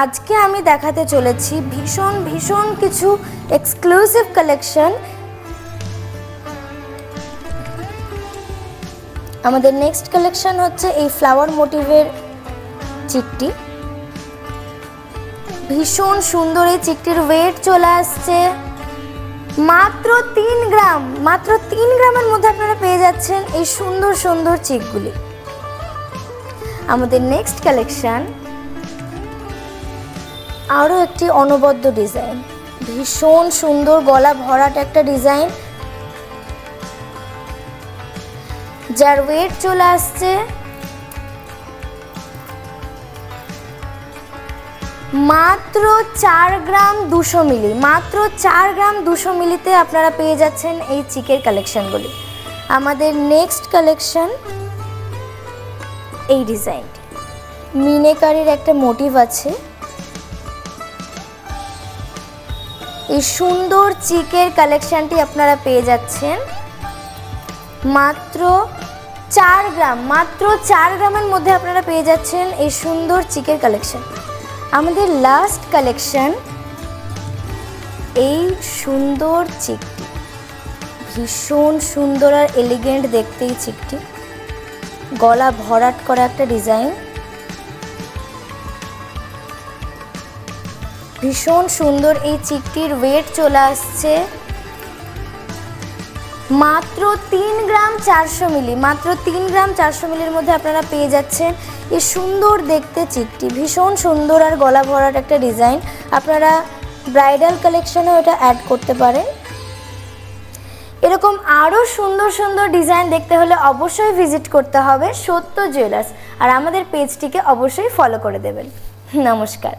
আজকে আমি দেখাতে চলেছি ভীষণ ভীষণ কিছু এক্সক্লুসিভ কালেকশন। আমাদের নেক্সট কালেকশন হচ্ছে এই ফ্লাওয়ার মোটিভের চিকটি। ভীষণ সুন্দর এই চিকটির ওয়েট চলে আসছে মাত্র 3 গ্রাম। মাত্র 3 গ্রামের মধ্যে আপনারা পেয়ে যাচ্ছেন এই সুন্দর সুন্দর চিকগুলি। আমাদের নেক্সট কালেকশন আরও একটি অনবদ্য ডিজাইন, ভীষণ সুন্দর গলা ভরাট একটা ডিজাইন, যার ওয়েট চলে আসছে মাত্র 4 গ্রাম 200 মিলি। মাত্র 4 গ্রাম 200 মিলিতে আপনারা পেয়ে যাচ্ছেন এই চিকের কালেকশনগুলি। আমাদের নেক্সট কালেকশন এই ডিজাইনটি, মিনেকারির একটা মোটিভ আছে। এই সুন্দর চিকের কালেকশনটি আপনারা পেয়ে যাচ্ছেন মাত্র 4 গ্রাম। মাত্র 4 গ্রামের মধ্যে আপনারা পেয়ে যাচ্ছেন এই সুন্দর চিকের কালেকশন। আমাদের লাস্ট কালেকশন এই সুন্দর চিকটি, ভীষণ সুন্দর আর এলিগেন্ট দেখতে এই চিকটি, গলা ভরাট করা একটা ডিজাইন, ভীষণ সুন্দর এই চিকটির ওয়েট চলে আসছে মাত্র 3 গ্রাম 400 মিলি। মাত্র 3 গ্রাম 400 মিলির মধ্যে আপনারা পেয়ে যাচ্ছেন এই সুন্দর দেখতে চিকটি, ভীষণ সুন্দর আর গলা ভরাট একটা ডিজাইন। আপনারা ব্রাইডাল কালেকশনে ওটা অ্যাড করতে পারেন। এরকম আরও সুন্দর সুন্দর ডিজাইন দেখতে হলে অবশ্যই ভিজিট করতে হবে সত্য জুয়েলার্স, আর আমাদের পেজটিকে অবশ্যই ফলো করে দেবেন। নমস্কার।